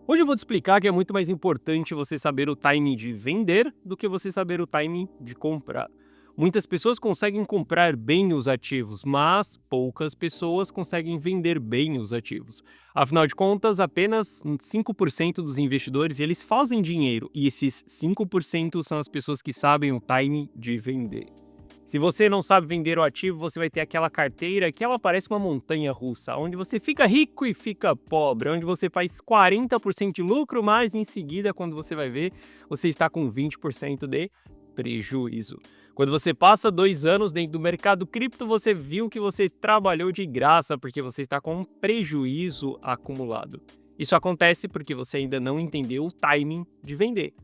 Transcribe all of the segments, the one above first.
Hoje eu vou te explicar que é muito mais importante você saber o timing de vender do que você saber o timing de comprar. Muitas pessoas conseguem comprar bem os ativos, mas poucas pessoas conseguem vender bem os ativos. Afinal de contas, apenas 5% dos investidores eles fazem dinheiro, e esses 5% são as pessoas que sabem o timing de vender. Se você não sabe vender o ativo, você vai ter aquela carteira que ela parece uma montanha russa, onde você fica rico e fica pobre, onde você faz 40% de lucro, mas em seguida, quando você vai ver, você está com 20% de prejuízo. Quando você passa 2 anos dentro do mercado cripto, você viu que você trabalhou de graça porque você está com um prejuízo acumulado. Isso acontece porque você ainda não entendeu o timing de vender.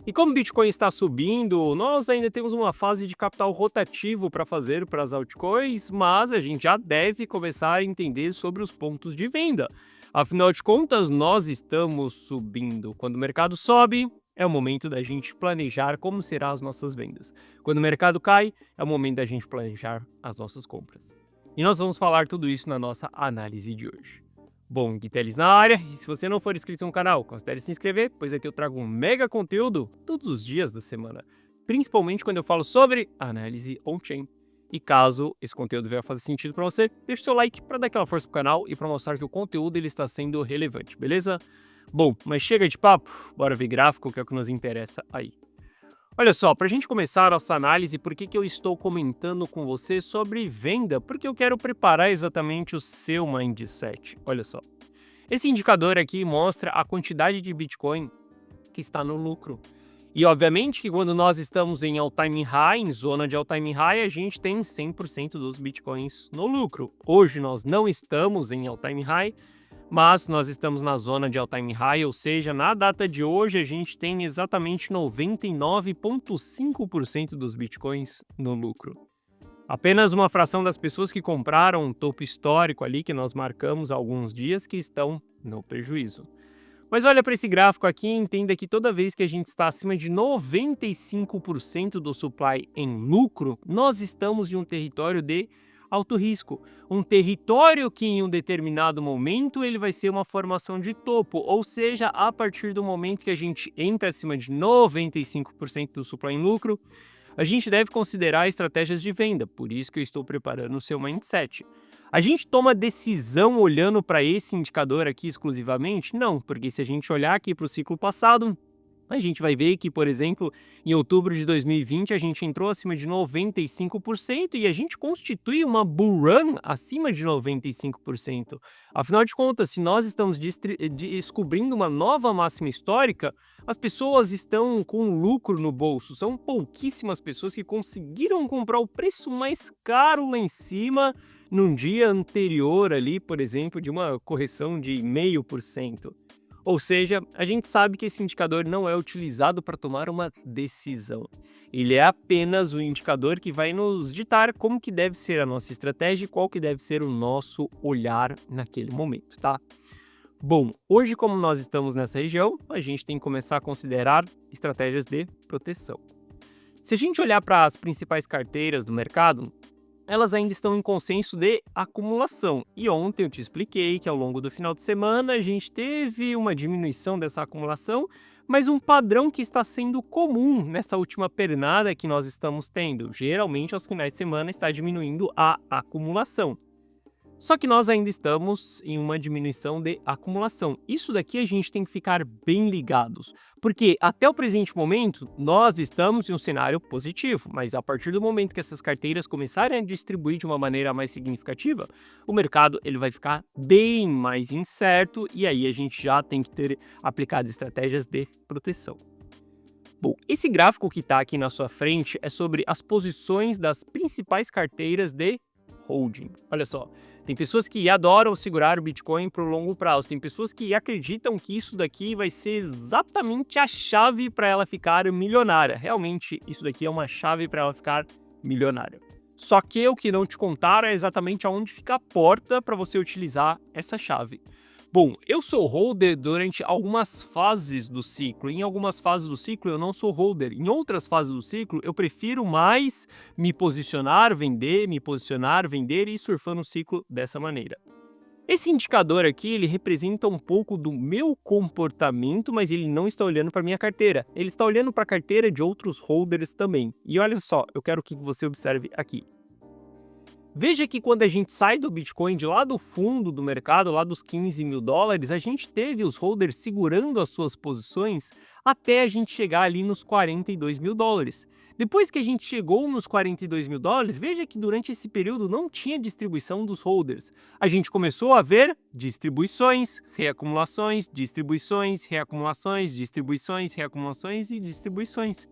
E como o Bitcoin está subindo, nós ainda temos uma fase de capital rotativo para fazer para as altcoins, mas a gente já deve começar a entender sobre os pontos de venda. Afinal de contas, nós estamos subindo. Quando o mercado sobe, é o momento da gente planejar como serão as nossas vendas. Quando o mercado cai, é o momento da gente planejar as nossas compras. E nós vamos falar tudo isso na nossa análise de hoje. Bom, Guiteles na área, e se você não for inscrito no canal, considere se inscrever, pois aqui eu trago um mega conteúdo todos os dias da semana, principalmente quando eu falo sobre análise on-chain. E caso esse conteúdo venha fazer sentido para você, deixa o seu like para dar aquela força pro canal e para mostrar que o conteúdo ele está sendo relevante, beleza? Bom, mas chega de papo, bora ver gráfico que é o que nos interessa aí. Olha só, para a gente começar a nossa análise, por que eu estou comentando com você sobre venda? Porque eu quero preparar exatamente o seu mindset. Olha só, esse indicador aqui mostra a quantidade de Bitcoin que está no lucro. E obviamente que quando nós estamos em all-time high, em zona de all-time high, a gente tem 100% dos Bitcoins no lucro. Hoje nós não estamos em all-time high, mas nós estamos na zona de all-time high, ou seja, na data de hoje a gente tem exatamente 99,5% dos bitcoins no lucro. Apenas uma fração das pessoas que compraram um topo histórico ali que nós marcamos há alguns dias que estão no prejuízo. Mas olha para esse gráfico aqui e entenda que toda vez que a gente está acima de 95% do supply em lucro, nós estamos em um território de alto risco. Um território que em um determinado momento ele vai ser uma formação de topo, ou seja, a partir do momento que a gente entra acima de 95% do supply em lucro, a gente deve considerar estratégias de venda, por isso que eu estou preparando o seu mindset. A gente toma decisão olhando para esse indicador aqui exclusivamente? Não, porque se a gente olhar aqui para o ciclo passado, a gente vai ver que, por exemplo, em outubro de 2020 a gente entrou acima de 95% e a gente constitui uma bull run acima de 95%. Afinal de contas, se nós estamos descobrindo uma nova máxima histórica, as pessoas estão com lucro no bolso. São pouquíssimas pessoas que conseguiram comprar o preço mais caro lá em cima num dia anterior ali, por exemplo, de uma correção de 0,5%. Ou seja, a gente sabe que esse indicador não é utilizado para tomar uma decisão. Ele é apenas o indicador que vai nos ditar como que deve ser a nossa estratégia e qual que deve ser o nosso olhar naquele momento, tá? Bom, hoje como nós estamos nessa região, a gente tem que começar a considerar estratégias de proteção. Se a gente olhar para as principais carteiras do mercado, elas ainda estão em consenso de acumulação. E ontem eu te expliquei que ao longo do final de semana a gente teve uma diminuição dessa acumulação, mas um padrão que está sendo comum nessa última pernada que nós estamos tendo. Geralmente aos finais de semana está diminuindo a acumulação. Só que nós ainda estamos em uma diminuição de acumulação. Isso daqui a gente tem que ficar bem ligados, porque até o presente momento nós estamos em um cenário positivo, mas a partir do momento que essas carteiras começarem a distribuir de uma maneira mais significativa, o mercado ele vai ficar bem mais incerto e aí a gente já tem que ter aplicado estratégias de proteção. Bom, esse gráfico que está aqui na sua frente é sobre as posições das principais carteiras de holding. Olha só, tem pessoas que adoram segurar o Bitcoin para o longo prazo, tem pessoas que acreditam que isso daqui vai ser exatamente a chave para ela ficar milionária. Realmente, isso daqui é uma chave para ela ficar milionária. Só que o que não te contaram é exatamente aonde fica a porta para você utilizar essa chave. Bom, eu sou holder durante algumas fases do ciclo. Em algumas fases do ciclo eu não sou holder. Em outras fases do ciclo eu prefiro mais me posicionar, vender e ir surfando o ciclo dessa maneira. Esse indicador aqui, ele representa um pouco do meu comportamento, mas ele não está olhando para minha carteira. Ele está olhando para a carteira de outros holders também. E olha só, eu quero que você observe aqui. Veja que quando a gente sai do Bitcoin de lá do fundo do mercado, lá dos 15 mil dólares, a gente teve os holders segurando as suas posições até a gente chegar ali nos 42 mil dólares. Depois que a gente chegou nos 42 mil dólares, veja que durante esse período não tinha distribuição dos holders. A gente começou a ver distribuições, reacumulações, distribuições, reacumulações, distribuições, reacumulações e distribuições.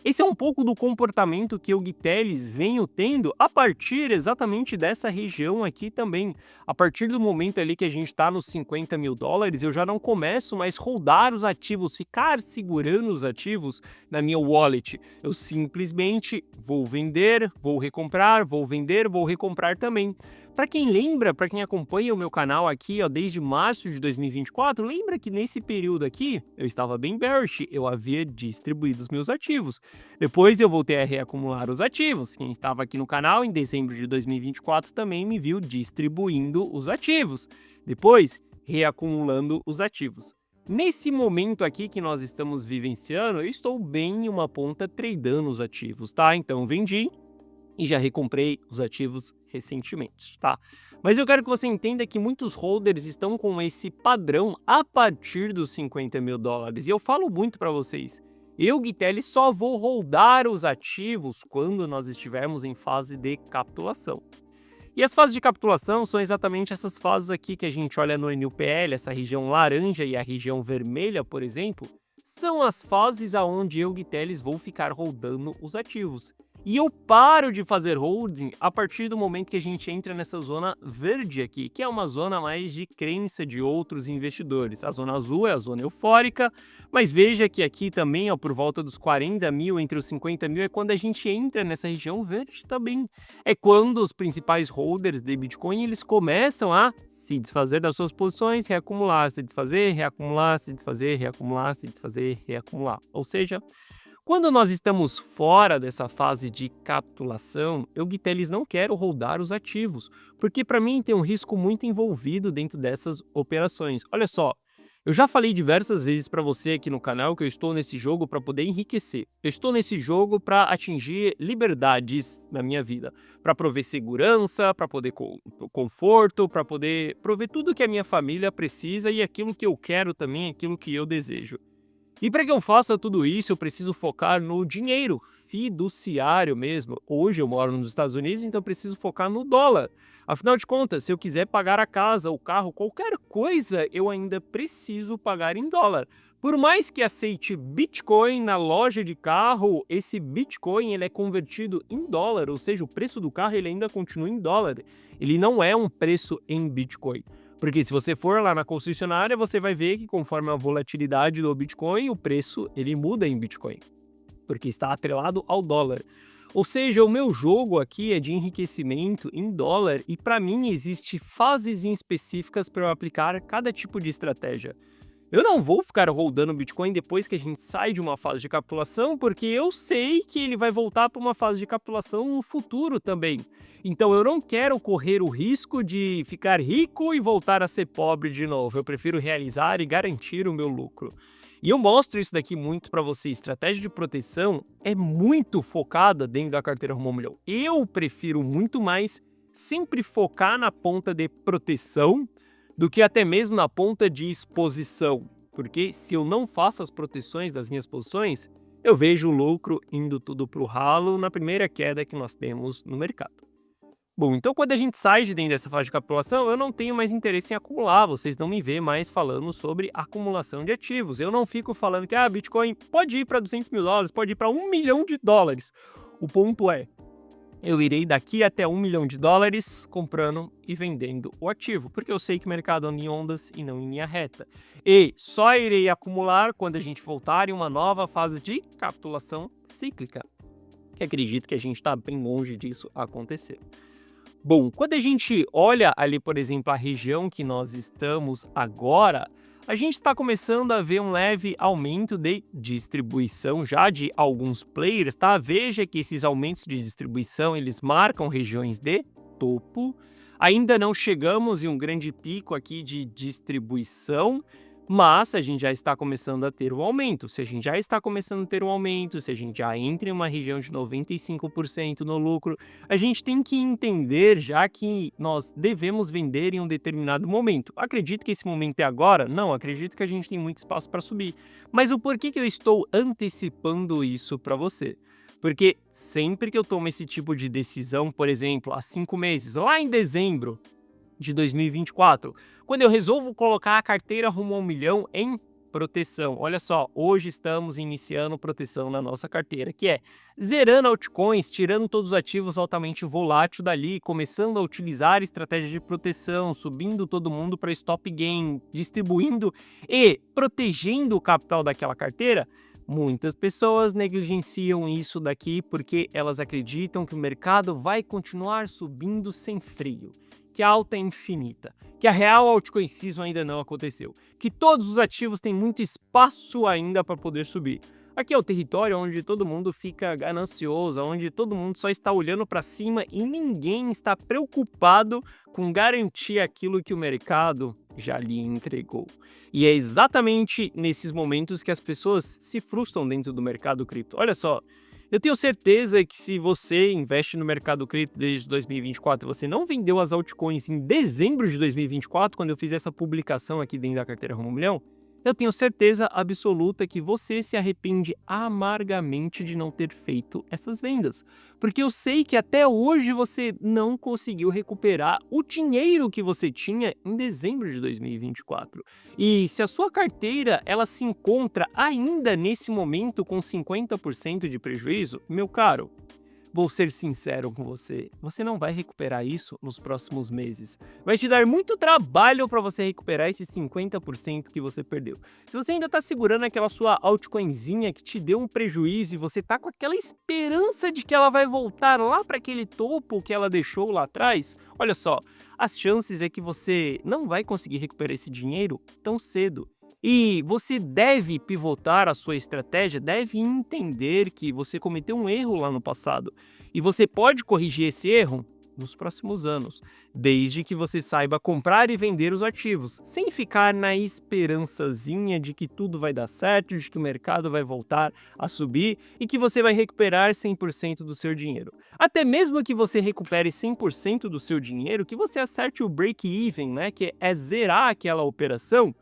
Esse é um pouco do comportamento que eu, Gui Teles, venho tendo a partir exatamente dessa região aqui também. A partir do momento ali que a gente está nos 50 mil dólares, eu já não começo mais rodar os ativos, ficar segurando os ativos na minha wallet. Eu simplesmente vou vender, vou recomprar, vou vender, vou recomprar também. Para quem lembra, para quem acompanha o meu canal aqui ó, desde março de 2024, lembra que nesse período aqui eu estava bem bearish, eu havia distribuído os meus ativos. Depois eu voltei a reacumular os ativos. Quem estava aqui no canal em dezembro de 2024 também me viu distribuindo os ativos. Depois, reacumulando os ativos. Nesse momento aqui que nós estamos vivenciando, eu estou bem em uma ponta tradando os ativos, tá? Então vendi e já recomprei os ativos recentemente, tá? Mas eu quero que você entenda que muitos holders estão com esse padrão a partir dos 50 mil dólares. E eu falo muito para vocês, eu, Gui Teles, só vou holdar os ativos quando nós estivermos em fase de capitulação. E as fases de capitulação são exatamente essas fases aqui que a gente olha no NUPL, essa região laranja e a região vermelha, por exemplo, são as fases aonde eu, Gui Teles, vou ficar holdando os ativos. E eu paro de fazer holding a partir do momento que a gente entra nessa zona verde aqui, que é uma zona mais de crença de outros investidores. A zona azul é a zona eufórica, mas veja que aqui também, ó, por volta dos 40 mil, entre os 50 mil, é quando a gente entra nessa região verde também. É quando os principais holders de Bitcoin, eles começam a se desfazer das suas posições, reacumular, se desfazer, reacumular, se desfazer, reacumular, se desfazer, reacumular. Ou seja, quando nós estamos fora dessa fase de capitulação, eu, Gui Teles, não quero holdar os ativos, porque para mim tem um risco muito envolvido dentro dessas operações. Olha só, eu já falei diversas vezes para você aqui no canal que eu estou nesse jogo para poder enriquecer. Eu estou nesse jogo para atingir liberdades na minha vida, para prover segurança, para poder conforto, para poder prover tudo que a minha família precisa e aquilo que eu quero também, aquilo que eu desejo. E para que eu faça tudo isso, eu preciso focar no dinheiro fiduciário mesmo. Hoje eu moro nos Estados Unidos, então eu preciso focar no dólar. Afinal de contas, se eu quiser pagar a casa, o carro, qualquer coisa, eu ainda preciso pagar em dólar. Por mais que aceite Bitcoin na loja de carro, esse Bitcoin ele é convertido em dólar, ou seja, o preço do carro ele ainda continua em dólar. Ele não é um preço em Bitcoin. Porque se você for lá na concessionária, você vai ver que conforme a volatilidade do Bitcoin, o preço ele muda em Bitcoin, porque está atrelado ao dólar. Ou seja, o meu jogo aqui é de enriquecimento em dólar e para mim existe fases específicas para eu aplicar cada tipo de estratégia. Eu não vou ficar holdando Bitcoin depois que a gente sai de uma fase de capitulação, porque eu sei que ele vai voltar para uma fase de capitulação no futuro também. Então eu não quero correr o risco de ficar rico e voltar a ser pobre de novo. Eu prefiro realizar e garantir o meu lucro. E eu mostro isso daqui muito para você. Estratégia de proteção é muito focada dentro da carteira Rumo ao Milhão. Eu prefiro muito mais sempre focar na ponta de proteção do que até mesmo na ponta de exposição, porque se eu não faço as proteções das minhas posições, eu vejo o lucro indo tudo para o ralo na primeira queda que nós temos no mercado. Bom, então quando a gente sai de dentro dessa fase de capitulação, eu não tenho mais interesse em acumular, vocês não me vê mais falando sobre acumulação de ativos. Eu não fico falando que Bitcoin pode ir para 200 mil dólares, pode ir para 1 milhão de dólares. O ponto é, eu irei daqui até 1 milhão de dólares comprando e vendendo o ativo, porque eu sei que o mercado anda em ondas e não em linha reta. E só irei acumular quando a gente voltar em uma nova fase de capitulação cíclica, que acredito que a gente está bem longe disso acontecer. Bom, quando a gente olha ali, por exemplo, a região que nós estamos agora, a gente está começando a ver um leve aumento de distribuição já de alguns players, tá? Veja que esses aumentos de distribuição, eles marcam regiões de topo. Ainda não chegamos em um grande pico aqui de distribuição, mas a gente já está começando a ter um aumento. Se a gente já está começando a ter um aumento, se a gente já entra em uma região de 95% no lucro, a gente tem que entender já que nós devemos vender em um determinado momento. Acredito que esse momento é agora? Não, acredito que a gente tem muito espaço para subir. Mas o porquê que eu estou antecipando isso para você? Porque sempre que eu tomo esse tipo de decisão, por exemplo, há 5 meses, lá em dezembro de 2024, quando eu resolvo colocar a carteira rumo a 1 milhão em proteção. Olha só, hoje estamos iniciando proteção na nossa carteira, que é zerando altcoins, tirando todos os ativos altamente voláteis dali, começando a utilizar estratégias de proteção, subindo todo mundo para stop gain, distribuindo e protegendo o capital daquela carteira. Muitas pessoas negligenciam isso daqui porque elas acreditam que o mercado vai continuar subindo sem freio, que a alta é infinita, que a real altcoin season ainda não aconteceu, que todos os ativos têm muito espaço ainda para poder subir. Aqui é o território onde todo mundo fica ganancioso, onde todo mundo só está olhando para cima e ninguém está preocupado com garantir aquilo que o mercado já lhe entregou. E é exatamente nesses momentos que as pessoas se frustram dentro do mercado cripto. Olha só, eu tenho certeza que se você investe no mercado cripto desde 2024 e você não vendeu as altcoins em dezembro de 2024, quando eu fiz essa publicação aqui dentro da carteira Rumo a 1 Milhão, eu tenho certeza absoluta que você se arrepende amargamente de não ter feito essas vendas. Porque eu sei que até hoje você não conseguiu recuperar o dinheiro que você tinha em dezembro de 2024. E se a sua carteira ela se encontra ainda nesse momento com 50% de prejuízo, meu caro, vou ser sincero com você, você não vai recuperar isso nos próximos meses. Vai te dar muito trabalho para você recuperar esses 50% que você perdeu. Se você ainda está segurando aquela sua altcoinzinha que te deu um prejuízo e você está com aquela esperança de que ela vai voltar lá para aquele topo que ela deixou lá atrás, olha só, as chances é que você não vai conseguir recuperar esse dinheiro tão cedo. E você deve pivotar a sua estratégia, deve entender que você cometeu um erro lá no passado. E você pode corrigir esse erro nos próximos anos, desde que você saiba comprar e vender os ativos, sem ficar na esperançazinha de que tudo vai dar certo, de que o mercado vai voltar a subir e que você vai recuperar 100% do seu dinheiro. Até mesmo que você recupere 100% do seu dinheiro, que você acerte o break-even, né, que é zerar aquela operação,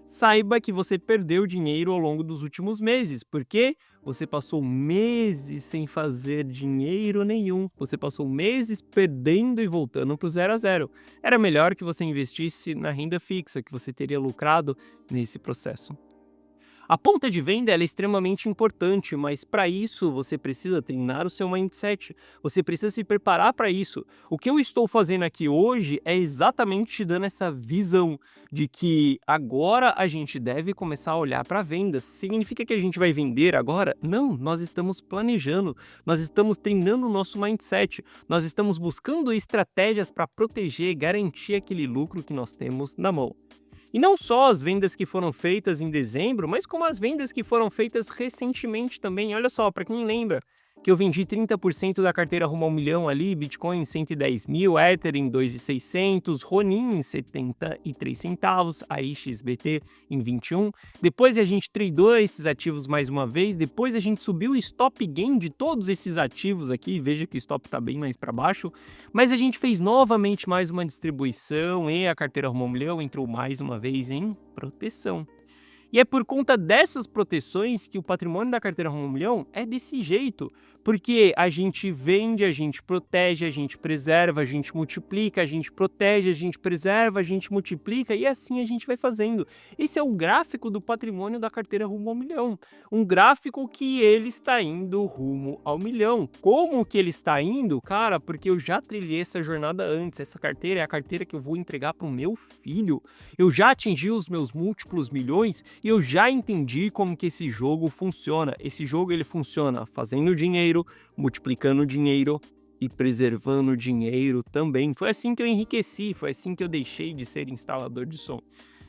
saiba que você perdeu dinheiro ao longo dos últimos meses, porque você passou meses sem fazer dinheiro nenhum. Você passou meses perdendo e voltando para o 0 a 0. Era melhor que você investisse na renda fixa, que você teria lucrado nesse processo. A ponta de venda ela é extremamente importante, mas para isso você precisa treinar o seu mindset, você precisa se preparar para isso. O que eu estou fazendo aqui hoje é exatamente te dando essa visão de que agora a gente deve começar a olhar para vendas. Significa que a gente vai vender agora? Não, nós estamos planejando, nós estamos treinando o nosso mindset, nós estamos buscando estratégias para proteger e garantir aquele lucro que nós temos na mão. E não só as vendas que foram feitas em dezembro, mas como as vendas que foram feitas recentemente também. Olha só, para quem lembra que eu vendi 30% da carteira rumo a 1 milhão ali, Bitcoin em 110 mil, Ether em 2.600, Ronin em 73 centavos, AXBT em 21. Depois a gente tradeou esses ativos mais uma vez, depois a gente subiu o stop gain de todos esses ativos aqui, veja que o stop está bem mais para baixo, mas a gente fez novamente mais uma distribuição e a carteira rumo a 1 milhão entrou mais uma vez em proteção. E é por conta dessas proteções que o patrimônio da carteira Rumo a 1 Milhão é desse jeito, porque a gente vende, a gente protege, a gente preserva, a gente multiplica, a gente protege, a gente preserva, a gente multiplica e assim a gente vai fazendo. Esse é o gráfico do patrimônio da carteira Rumo ao Milhão, um gráfico que ele está indo rumo ao milhão. Como que ele está indo? Cara, porque eu já trilhei essa jornada antes, essa carteira é a carteira que eu vou entregar para o meu filho. Eu já atingi os meus múltiplos milhões e eu já entendi como que esse jogo funciona. Esse jogo ele funciona fazendo dinheiro, multiplicando dinheiro e preservando dinheiro também. Foi assim que eu enriqueci, foi assim que eu deixei de ser instalador de som.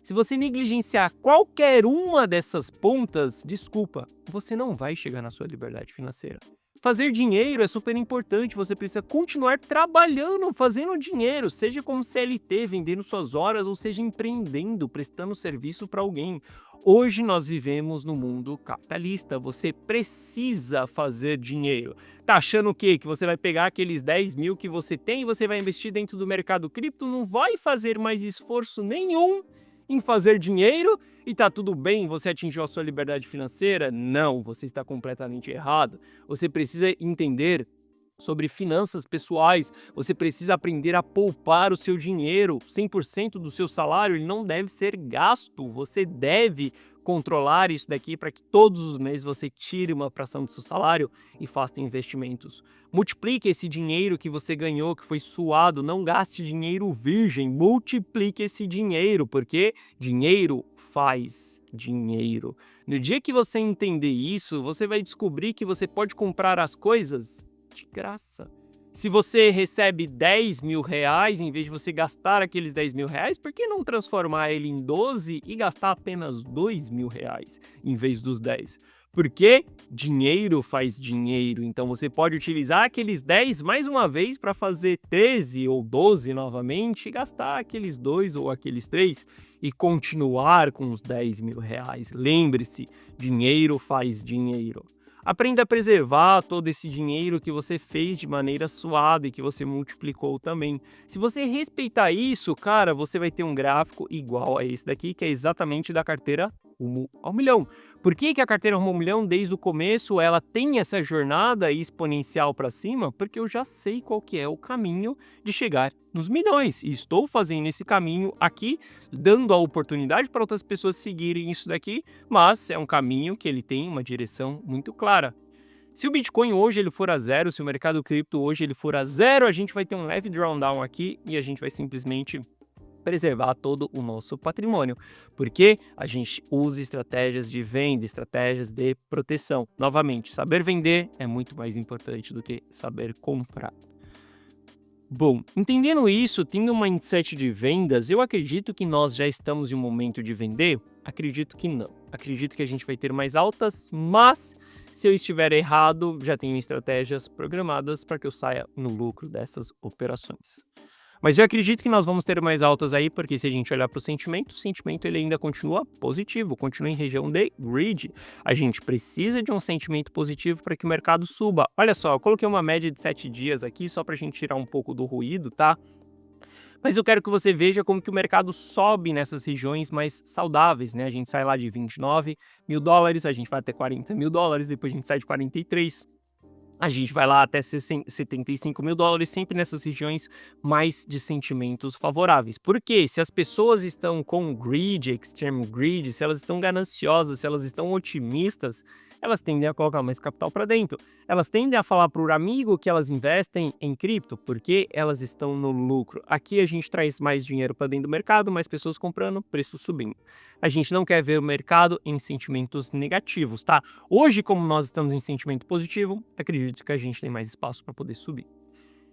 Se você negligenciar qualquer uma dessas pontas, desculpa, você não vai chegar na sua liberdade financeira. Fazer dinheiro é super importante, você precisa continuar trabalhando, fazendo dinheiro, seja como CLT, vendendo suas horas, ou seja empreendendo, prestando serviço para alguém. Hoje nós vivemos no mundo capitalista, você precisa fazer dinheiro. Tá achando o quê? Que você vai pegar aqueles 10 mil que você tem e você vai investir dentro do mercado cripto? Não vai fazer mais esforço nenhum em fazer dinheiro e tá tudo bem, você atingiu a sua liberdade financeira? Não, você está completamente errado. Você precisa entender sobre finanças pessoais, você precisa aprender a poupar o seu dinheiro. 100% do seu salário ele não deve ser gasto, você deve controlar isso daqui para que todos os meses você tire uma fração do seu salário e faça investimentos. Multiplique esse dinheiro que você ganhou, que foi suado, não gaste dinheiro virgem, multiplique esse dinheiro, porque dinheiro faz dinheiro. No dia que você entender isso, você vai descobrir que você pode comprar as coisas de graça. Se você recebe 10 mil reais, em vez de você gastar aqueles 10 mil reais, por que não transformar ele em 12 e gastar apenas 2 mil reais em vez dos 10? Porque dinheiro faz dinheiro, então você pode utilizar aqueles 10 mais uma vez para fazer 13 ou 12 novamente e gastar aqueles 2 ou aqueles 3 e continuar com os 10 mil reais. Lembre-se, dinheiro faz dinheiro. Aprenda a preservar todo esse dinheiro que você fez de maneira suada e que você multiplicou também. Se você respeitar isso, cara, você vai ter um gráfico igual a esse daqui, que é exatamente da carteira Rumo ao Milhão. Por que que a carteira Rumo ao Milhão, desde o começo, ela tem essa jornada exponencial para cima? Porque eu já sei qual que é o caminho de chegar nos milhões. E estou fazendo esse caminho aqui, dando a oportunidade para outras pessoas seguirem isso daqui, mas é um caminho que ele tem uma direção muito clara. Se o Bitcoin hoje ele for a zero, se o mercado cripto hoje ele for a zero, a gente vai ter um leve drawdown aqui e a gente vai simplesmente preservar todo o nosso patrimônio, porque a gente usa estratégias de venda, estratégias de proteção. Novamente, saber vender é muito mais importante do que saber comprar. Bom, entendendo isso, tendo um mindset de vendas, eu acredito que nós já estamos em um momento de vender? Acredito que não. Acredito que a gente vai ter mais altas, mas se eu estiver errado, já tenho estratégias programadas para que eu saia no lucro dessas operações. Mas eu acredito que nós vamos ter mais altas aí, porque se a gente olhar para o sentimento ele ainda continua positivo, continua em região de greed. A gente precisa de um sentimento positivo para que o mercado suba. Olha só, eu coloquei uma média de 7 dias aqui, só para a gente tirar um pouco do ruído, tá? Mas eu quero que você veja como que o mercado sobe nessas regiões mais saudáveis, né? A gente sai lá de 29 mil dólares, a gente vai até 40 mil dólares, depois a gente sai de 43. A gente vai lá até 75 mil dólares, sempre nessas regiões mais de sentimentos favoráveis. Porque se as pessoas estão com greed, extreme greed, se elas estão gananciosas, se elas estão otimistas, elas tendem a colocar mais capital para dentro. Elas tendem a falar para o amigo que elas investem em cripto, porque elas estão no lucro. Aqui a gente traz mais dinheiro para dentro do mercado, mais pessoas comprando, preço subindo. A gente não quer ver o mercado em sentimentos negativos, tá? Hoje, como nós estamos em sentimento positivo, acredito que a gente tem mais espaço para poder subir.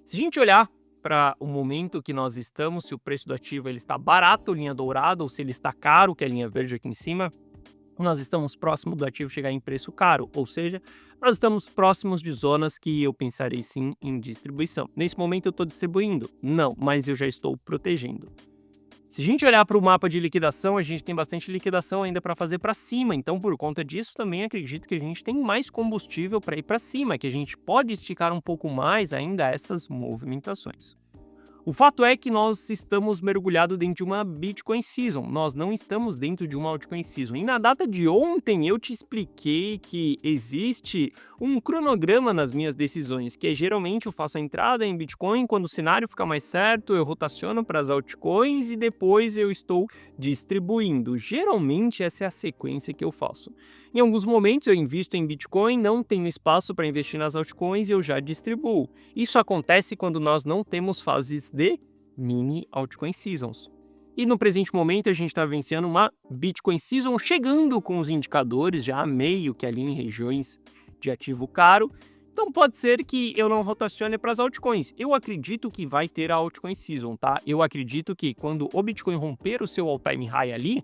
Se a gente olhar para o momento que nós estamos, se o preço do ativo ele está barato, linha dourada, ou se ele está caro, que é a linha verde aqui em cima, nós estamos próximo do ativo chegar em preço caro, ou seja, nós estamos próximos de zonas que eu pensarei sim em distribuição. Nesse momento eu estou distribuindo? Não, mas eu já estou protegendo. Se a gente olhar para o mapa de liquidação, a gente tem bastante liquidação ainda para fazer para cima, então por conta disso também acredito que a gente tem mais combustível para ir para cima, que a gente pode esticar um pouco mais ainda essas movimentações. O fato é que nós estamos mergulhados dentro de uma Bitcoin Season, nós não estamos dentro de uma Altcoin Season. E na data de ontem eu te expliquei que existe um cronograma nas minhas decisões, que é geralmente eu faço a entrada em Bitcoin, quando o cenário fica mais certo, eu rotaciono para as altcoins e depois eu estou distribuindo. Geralmente essa é a sequência que eu faço. Em alguns momentos eu invisto em Bitcoin, não tenho espaço para investir nas altcoins e eu já distribuo. Isso acontece quando nós não temos fases de mini altcoin seasons. E no presente momento a gente está vencendo uma Bitcoin Season, chegando com os indicadores já meio que ali em regiões de ativo caro. Então pode ser que eu não rotacione para as altcoins. Eu acredito que vai ter a Altcoin Season, tá? Eu acredito que quando o Bitcoin romper o seu all-time high ali,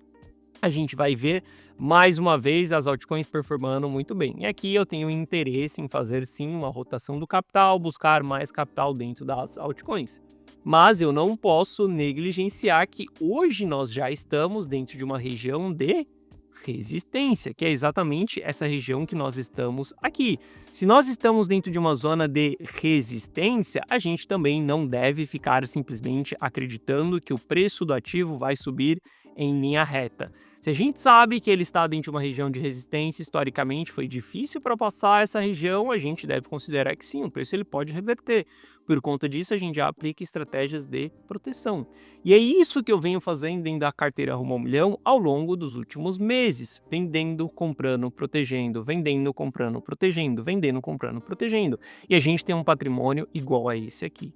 a gente vai ver mais uma vez as altcoins performando muito bem. E aqui eu tenho interesse em fazer sim uma rotação do capital, buscar mais capital dentro das altcoins. Mas eu não posso negligenciar que hoje nós já estamos dentro de uma região de resistência, que é exatamente essa região que nós estamos aqui. Se nós estamos dentro de uma zona de resistência, a gente também não deve ficar simplesmente acreditando que o preço do ativo vai subir em linha reta. Se a gente sabe que ele está dentro de uma região de resistência, historicamente foi difícil para passar essa região, a gente deve considerar que sim, o preço ele pode reverter. Por conta disso, a gente já aplica estratégias de proteção. E é isso que eu venho fazendo dentro da carteira Rumo ao Milhão ao longo dos últimos meses. Vendendo, comprando, protegendo, vendendo, comprando, protegendo, vendendo, comprando, protegendo. E a gente tem um patrimônio igual a esse aqui.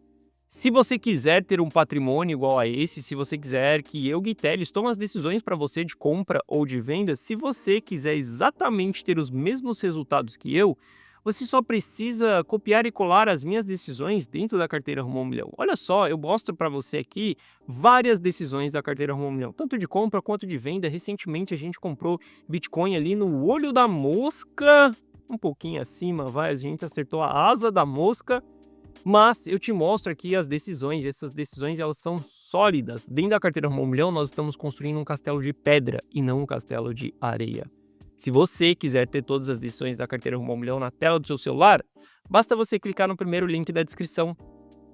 Se você quiser ter um patrimônio igual a esse, se você quiser que eu, Gui Telles, tome as decisões para você de compra ou de venda, se você quiser exatamente ter os mesmos resultados que eu, você só precisa copiar e colar as minhas decisões dentro da carteira Rumo ao Milhão. Olha só, eu mostro para você aqui várias decisões da carteira Rumo ao Milhão, tanto de compra quanto de venda. Recentemente a gente comprou Bitcoin ali no olho da mosca, um pouquinho acima, vai, a gente acertou a asa da mosca. Mas eu te mostro aqui as decisões, essas decisões elas são sólidas. Dentro da carteira Rumo ao Milhão, nós estamos construindo um castelo de pedra e não um castelo de areia. Se você quiser ter todas as decisões da carteira Rumo ao Milhão na tela do seu celular, basta você clicar no primeiro link da descrição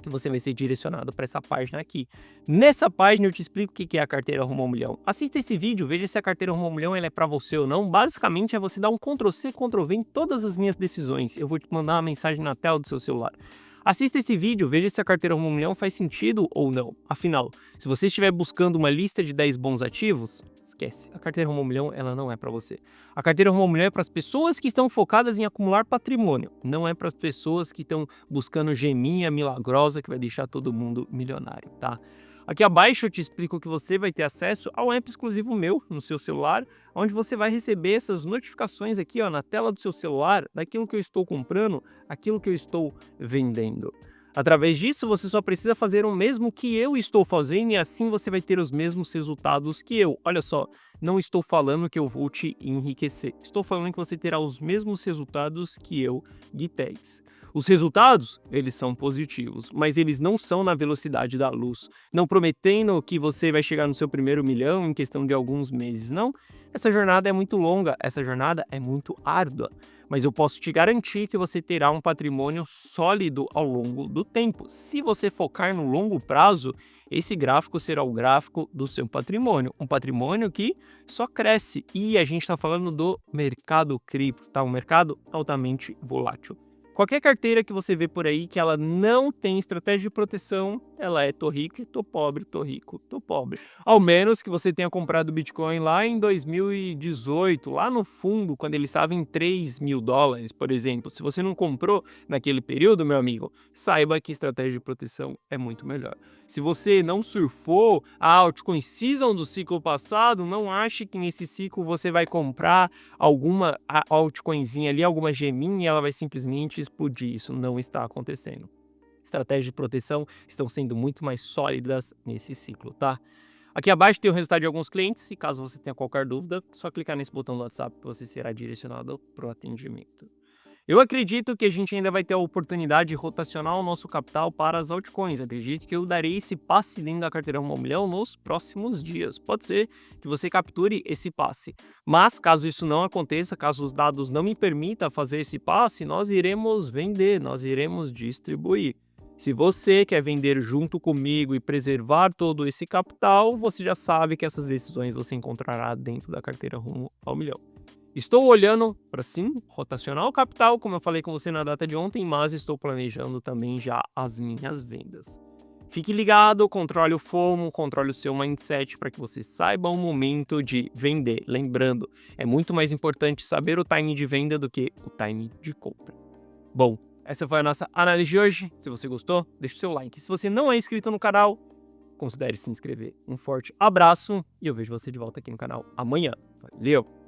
que você vai ser direcionado para essa página aqui. Nessa página eu te explico o que é a carteira Rumo ao Milhão. Assista esse vídeo, veja se a carteira Rumo ao Milhão ela é para você ou não. Basicamente é você dar um Ctrl+C, Ctrl+V em todas as minhas decisões. Eu vou te mandar uma mensagem na tela do seu celular. Assista esse vídeo, veja se a carteira Rumo ao Milhão faz sentido ou não. Afinal, se você estiver buscando uma lista de 10 bons ativos, esquece. A carteira Rumo ao Milhão ela não é para você. A carteira Rumo ao Milhão é para as pessoas que estão focadas em acumular patrimônio. Não é para as pessoas que estão buscando geminha milagrosa que vai deixar todo mundo milionário, tá? Aqui abaixo eu te explico que você vai ter acesso ao app exclusivo meu no seu celular, onde você vai receber essas notificações aqui ó, na tela do seu celular, daquilo que eu estou comprando, aquilo que eu estou vendendo. Através disso, você só precisa fazer o mesmo que eu estou fazendo e assim você vai ter os mesmos resultados que eu. Olha só, não estou falando que eu vou te enriquecer, estou falando que você terá os mesmos resultados que eu, Gui Telles. Os resultados, eles são positivos, mas eles não são na velocidade da luz, não prometendo que você vai chegar no seu primeiro milhão em questão de alguns meses, não. Essa jornada é muito longa, essa jornada é muito árdua, mas eu posso te garantir que você terá um patrimônio sólido ao longo do tempo. Se você focar no longo prazo, esse gráfico será o gráfico do seu patrimônio, um patrimônio que só cresce e a gente está falando do mercado cripto, tá? Um mercado altamente volátil. Qualquer carteira que você vê por aí que ela não tem estratégia de proteção, ela é tô rico, tô pobre, tô rico, tô pobre. Ao menos que você tenha comprado Bitcoin lá em 2018, lá no fundo, quando ele estava em $3.000, por exemplo. Se você não comprou naquele período, meu amigo, saiba que estratégia de proteção é muito melhor. Se você não surfou a altcoin season do ciclo passado, não ache que nesse ciclo você vai comprar alguma altcoinzinha ali, alguma geminha e ela vai simplesmente explodir. Isso não está acontecendo. Estratégias de proteção estão sendo muito mais sólidas nesse ciclo, tá? Aqui abaixo tem o resultado de alguns clientes e caso você tenha qualquer dúvida, só clicar nesse botão do WhatsApp que você será direcionado para o atendimento. Eu acredito que a gente ainda vai ter a oportunidade de rotacionar o nosso capital para as altcoins. Acredito que eu darei esse passe dentro da carteira Rumo ao Milhão nos próximos dias. Pode ser que você capture esse passe. Mas caso isso não aconteça, caso os dados não me permitam fazer esse passe, nós iremos vender, nós iremos distribuir. Se você quer vender junto comigo e preservar todo esse capital, você já sabe que essas decisões você encontrará dentro da carteira Rumo ao Milhão. Estou olhando para sim, rotacionar o capital, como eu falei com você na data de ontem, mas estou planejando também já as minhas vendas. Fique ligado, controle o FOMO, controle o seu mindset para que você saiba o momento de vender. Lembrando, é muito mais importante saber o time de venda do que o time de compra. Bom, essa foi a nossa análise de hoje. Se você gostou, deixe o seu like. Se você não é inscrito no canal, considere se inscrever. Um forte abraço e eu vejo você de volta aqui no canal amanhã. Valeu!